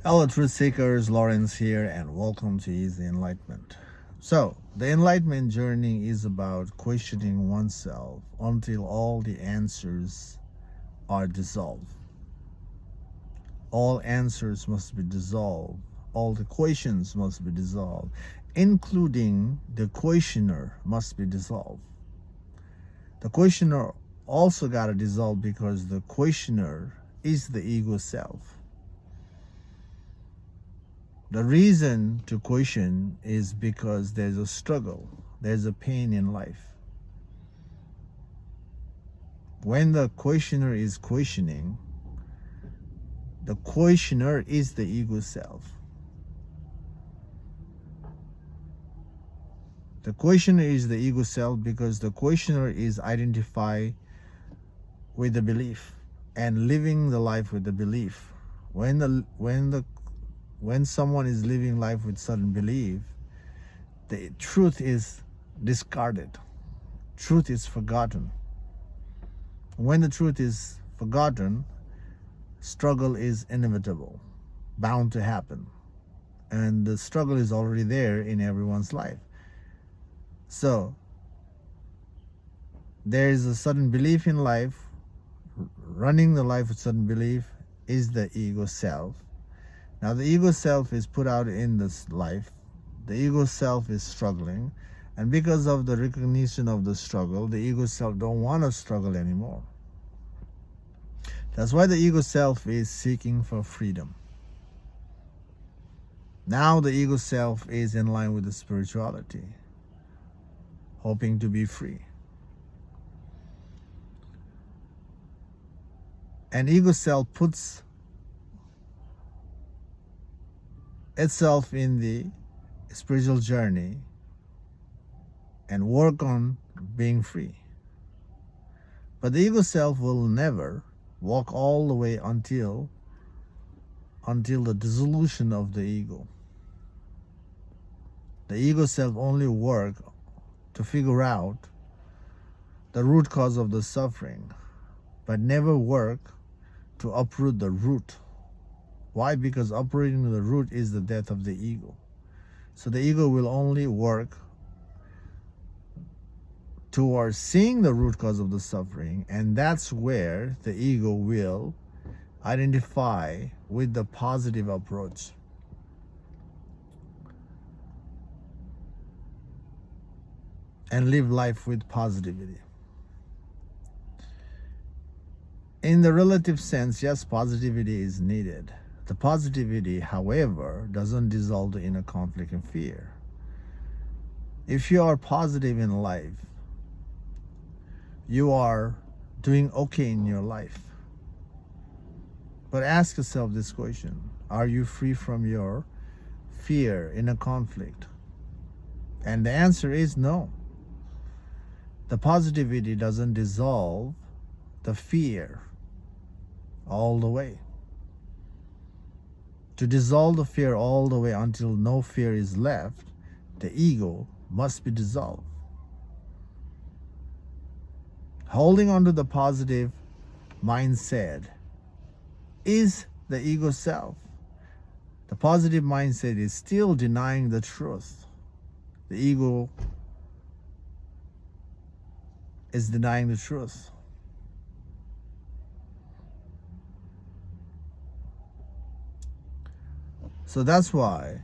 Hello, truth seekers. Lawrence here, and welcome to Easy Enlightenment. So, the enlightenment journey is about questioning oneself until all the answers are dissolved. All answers must be dissolved. All the questions must be dissolved, including the questioner must be dissolved. The questioner also got to dissolve because the questioner is the ego self. The reason to question is because there's a struggle, there's a pain in life. When the questioner is questioning, the questioner is the ego self. The questioner is the ego self because the questioner is identified with the belief and living the life with the belief. When someone is living life with certain belief, the truth is discarded. Truth is forgotten. When the truth is forgotten, struggle is inevitable, bound to happen. And the struggle is already there in everyone's life. So, there is a certain belief in life. Running the life with certain belief is the ego self. Now, the ego self is put out in this life. The ego self is struggling. And because of the recognition of the struggle, the ego self don't want to struggle anymore. That's why the ego self is seeking for freedom. Now the ego self is in line with the spirituality, hoping to be free. And ego self puts itself in the spiritual journey and work on being free. But the ego self will never walk all the way until the dissolution of the ego. The ego self only work to figure out the root cause of the suffering, but never work to uproot the root. Why? Because uprooting the root is the death of the ego. So the ego will only work towards seeing the root cause of the suffering, and that's where the ego will identify with the positive approach. And live life with positivity. In the relative sense, yes, positivity is needed. The positivity, however, doesn't dissolve the inner conflict and fear. If you are positive in life, you are doing okay in your life. But ask yourself this question: are you free from your fear, inner conflict? And the answer is no. The positivity doesn't dissolve the fear all the way. To dissolve the fear all the way until no fear is left, the ego must be dissolved. Holding on to the positive mindset is the ego self. The positive mindset is still denying the truth. The ego is denying the truth. So that's why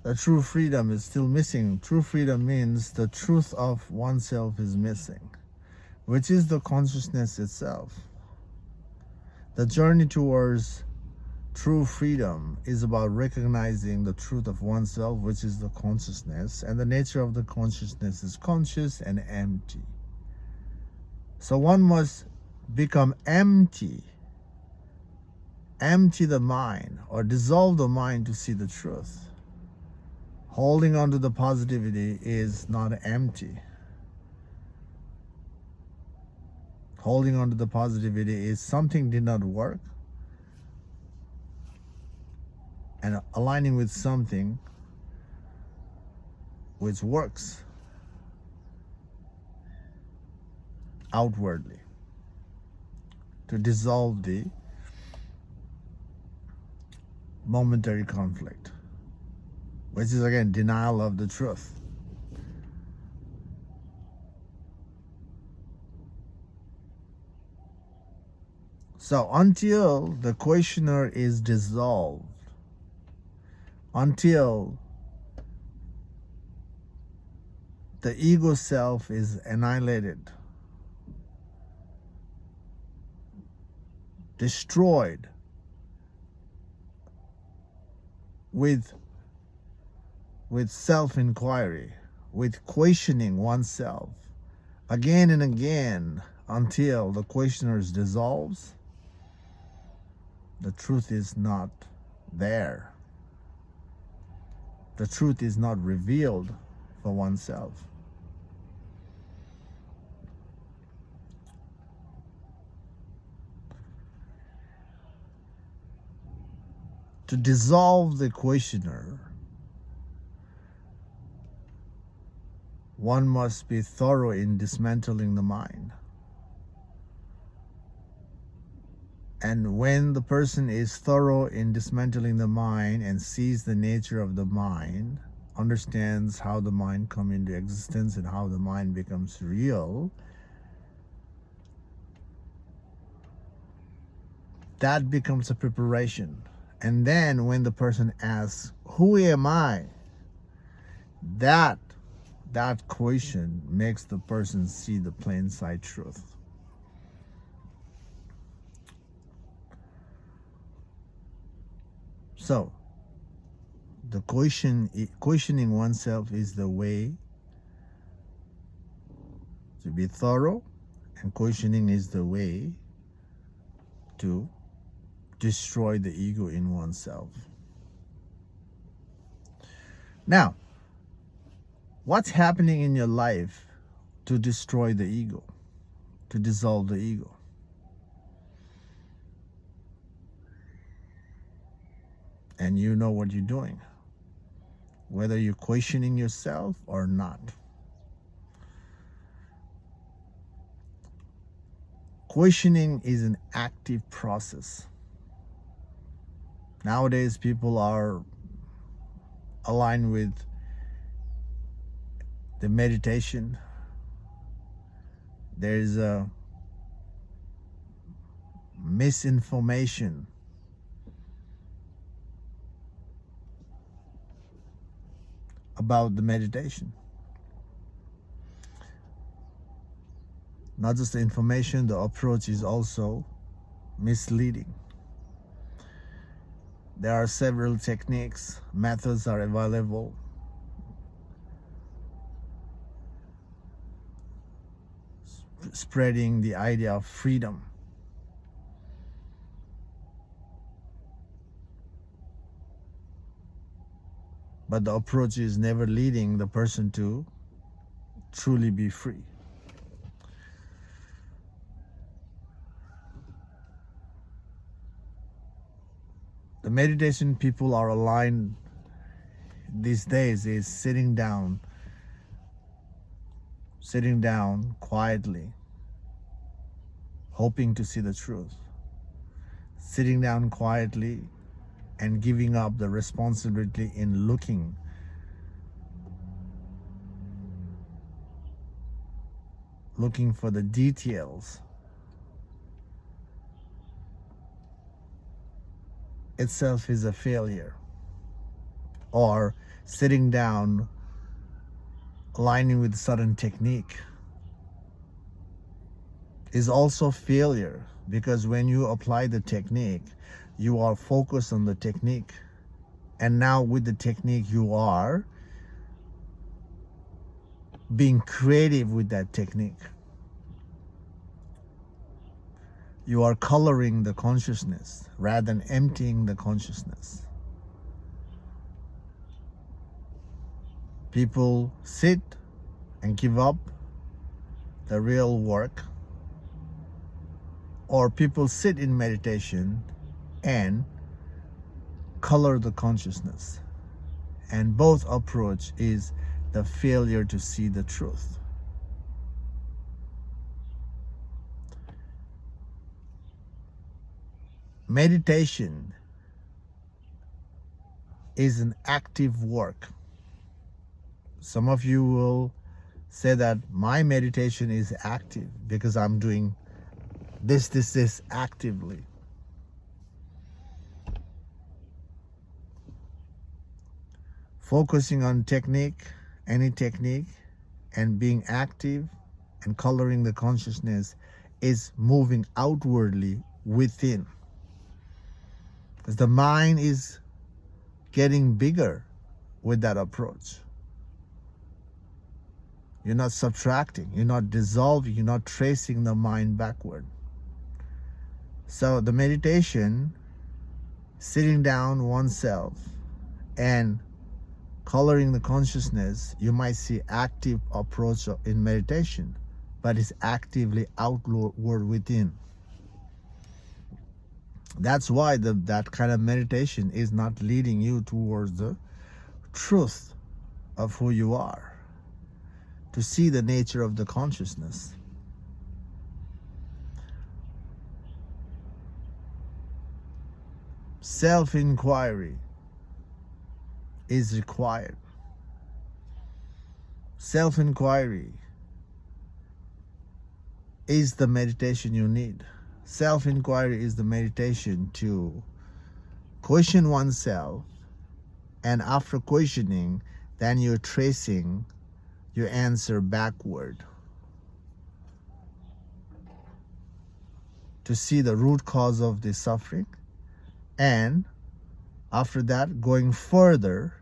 the true freedom is still missing. True freedom means the truth of oneself is missing, which is the consciousness itself. The journey towards true freedom is about recognizing the truth of oneself, which is the consciousness, and the nature of the consciousness is conscious and empty. So one must become empty the mind, or dissolve the mind to see the truth. Holding on to the positivity is not empty. Holding on to the positivity is something did not work, and aligning with something which works outwardly to dissolve the momentary conflict, which is again denial of the truth. So until the questioner is dissolved, until the ego self is annihilated, destroyed with self-inquiry, with questioning oneself again and again until the questioner dissolves, the truth is not there. The truth is not revealed for oneself. To dissolve the questioner, one must be thorough in dismantling the mind. And when the person is thorough in dismantling the mind and sees the nature of the mind, understands how the mind comes into existence and how the mind becomes real, that becomes a preparation. And then when the person asks, who am I? That question makes the person see the plain sight truth. So, the questioning oneself is the way to be thorough, and questioning is the way to destroy the ego in oneself. Now, what's happening in your life to destroy the ego, to dissolve the ego? And you know what you're doing, whether you're questioning yourself or not. Questioning is an active process. Nowadays, people are aligned with the meditation. There's a misinformation about the meditation. Not just the information, the approach is also misleading. There are several techniques, methods are available. Spreading the idea of freedom. But the approach is never leading the person to truly be free. The meditation people are aligned these days is sitting down quietly, hoping to see the truth. Sitting down quietly and giving up the responsibility in looking for the details itself is a failure. Or sitting down aligning with a certain technique is also failure, because when you apply the technique, you are focused on the technique, and now with the technique you are being creative with that technique. You are coloring the consciousness rather than emptying the consciousness. People sit and give up the real work, or people sit in meditation and color the consciousness. And both approach is the failure to see the truth. Meditation is an active work. Some of you will say that my meditation is active because I'm doing this actively. Focusing on technique, any technique, and being active and coloring the consciousness is moving outwardly within. Because the mind is getting bigger with that approach. You're not subtracting, you're not dissolving, you're not tracing the mind backward. So the meditation, sitting down oneself and coloring the consciousness, you might see active approach in meditation, but it's actively outward within. That's why that kind of meditation is not leading you towards the truth of who you are, to see the nature of the consciousness. Self-inquiry is required. Self-inquiry is the meditation you need. Self-inquiry is the meditation to question oneself, and after questioning, then you're tracing your answer backward to see the root cause of the suffering, and after that going further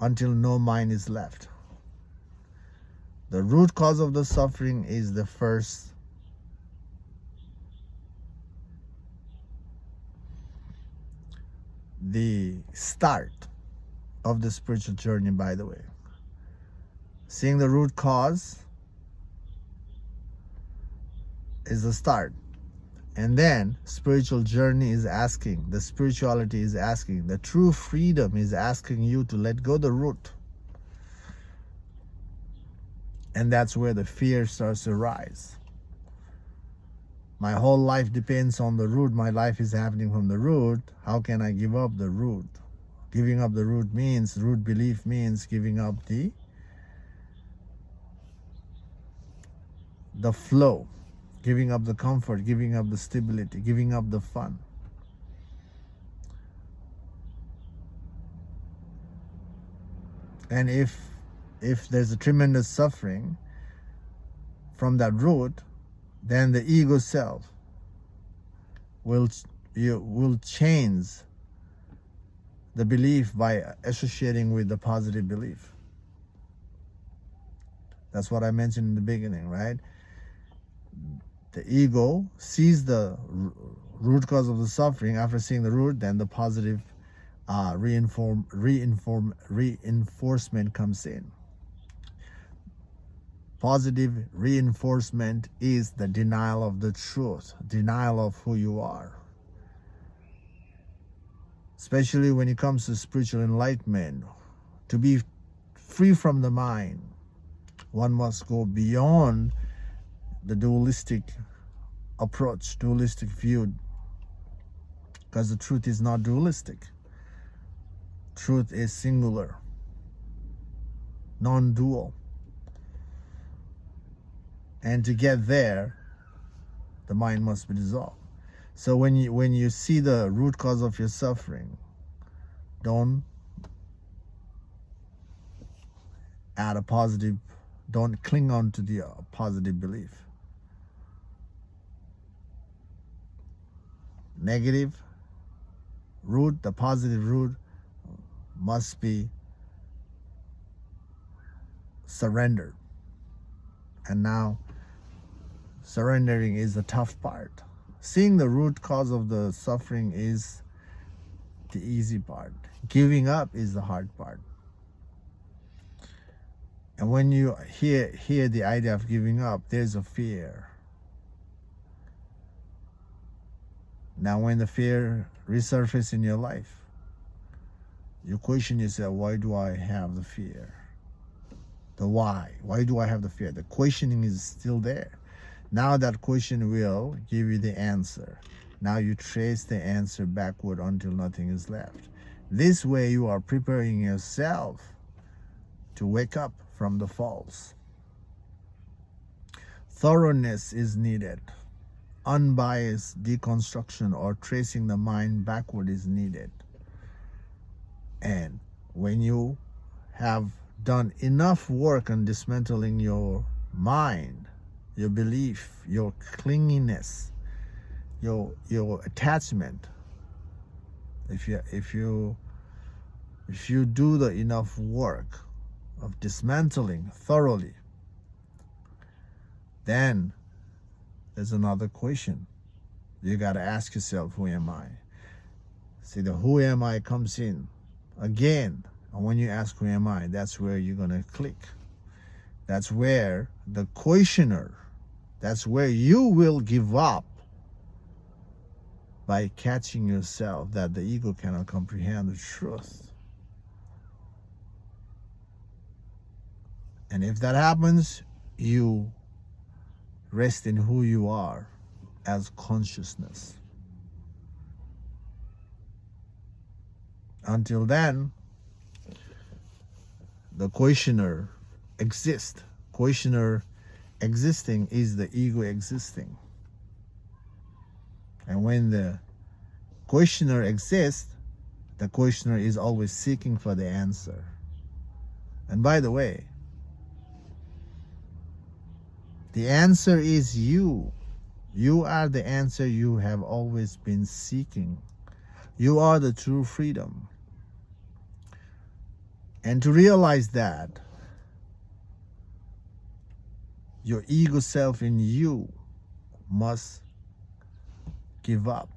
until no mind is left. The root cause of the suffering is the first the start of the spiritual journey, by the way. Seeing the root cause is the start. And then spiritual journey is asking, the spirituality is asking, the true freedom is asking you to let go the root. And that's where the fear starts to rise. My whole life depends on the root. My life is happening from the root. How can I give up the root? Giving up the root means, root belief means giving up the flow, giving up the comfort, giving up the stability, giving up the fun. And if there's a tremendous suffering from that root, then the ego self will change the belief by associating with the positive belief. That's what I mentioned in the beginning, right? The ego sees the root cause of the suffering. After seeing the root, then the positive reinforcement comes in. Positive reinforcement is the denial of the truth, denial of who you are. Especially when it comes to spiritual enlightenment, to be free from the mind, one must go beyond the dualistic approach, dualistic view, because the truth is not dualistic. Truth is singular, non-dual. And to get there, the mind must be dissolved. So when you see the root cause of your suffering, don't add a positive, don't cling on to the positive belief. Negative root, the positive root must be surrendered. And now surrendering is the tough part. Seeing the root cause of the suffering is the easy part. Giving up is the hard part. And when you hear the idea of giving up, there's a fear. Now when the fear resurfaces in your life, you question yourself, why do I have the fear? The why. Why do I have the fear? The questioning is still there. Now that question will give you the answer. Now you trace the answer backward until nothing is left. This way you are preparing yourself to wake up from the false. Thoroughness is needed. Unbiased deconstruction or tracing the mind backward is needed. And when you have done enough work on dismantling your mind, your belief, your clinginess, your attachment, if you do the enough work of dismantling thoroughly, then there's another question. You got to ask yourself, who am I? See, the who am I comes in again. And when you ask who am I, that's where you're going to click. That's where the questioner, that's where you will give up by catching yourself that the ego cannot comprehend the truth. And if that happens, you rest in who you are as consciousness. Until then, the questioner exists. Questioner existing is the ego existing. And when the questioner exists, the questioner is always seeking for the answer. And by the way, the answer is you. You are the answer you have always been seeking. You are the true freedom. And to realize that, your ego self in you must give up,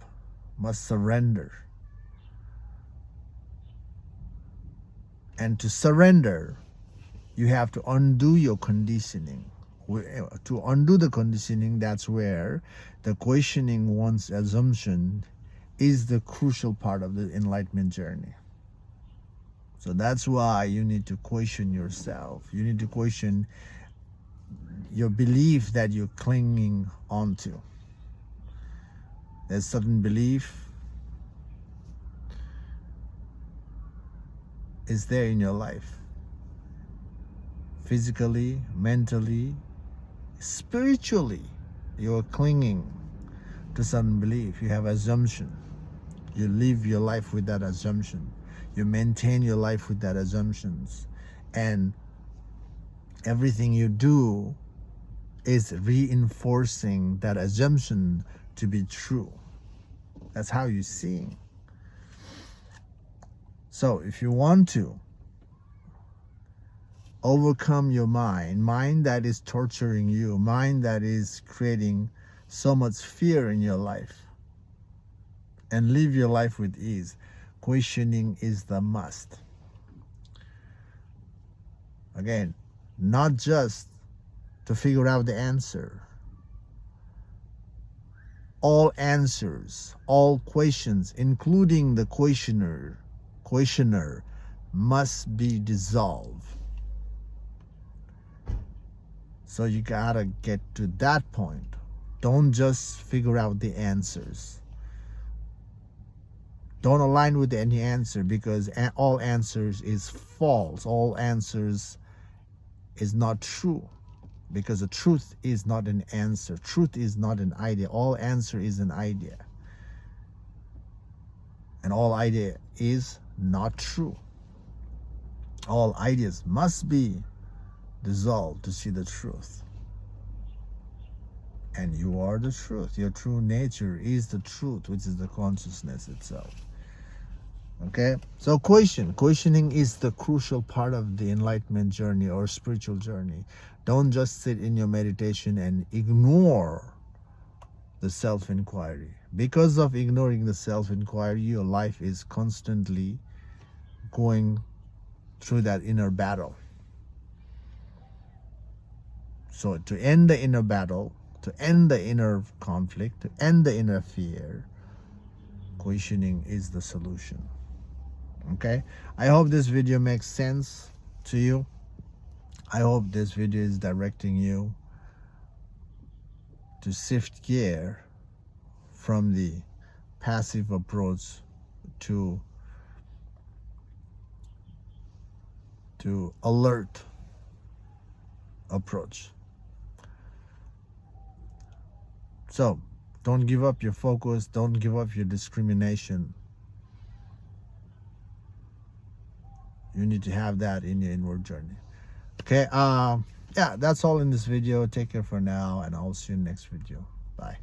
must surrender. And to surrender, you have to undo your conditioning. To undo the conditioning, that's where the questioning one's assumption is the crucial part of the enlightenment journey. So that's why you need to question yourself. You need to question your belief that you're clinging onto. There's certain belief is there in your life. Physically, mentally, spiritually, you're clinging to certain belief. You have assumption. You live your life with that assumption. You maintain your life with that assumptions. And everything you do is reinforcing that assumption to be true. That's how you see. So if you want to overcome your mind that is torturing you, mind that is creating so much fear in your life, and live your life with ease, questioning is the must. Again, not just to figure out the answer. All answers, all questions, including the questioner, must be dissolved. So you gotta get to that point. Don't just figure out the answers. Don't align with any answer, because all answers is false. All answers is not true, because the truth is not an answer. Truth is not an idea. All answer is an idea. And all idea is not true. All ideas must be dissolved to see the truth. And you are the truth. Your true nature is the truth, which is the consciousness itself. Okay, so questioning is the crucial part of the enlightenment journey or spiritual journey. Don't just sit in your meditation and ignore the self-inquiry. Because of ignoring the self-inquiry, your life is constantly going through that inner battle. So to end the inner battle, to end the inner conflict, to end the inner fear, questioning is the solution. Okay, I hope this video makes sense to you. I hope this video is directing you to shift gear from the passive approach to alert approach. So don't give up your focus, don't give up your discrimination. You need to have that in your inward journey. Okay, yeah, that's all in this video. Take care for now, and I'll see you in the next video. Bye.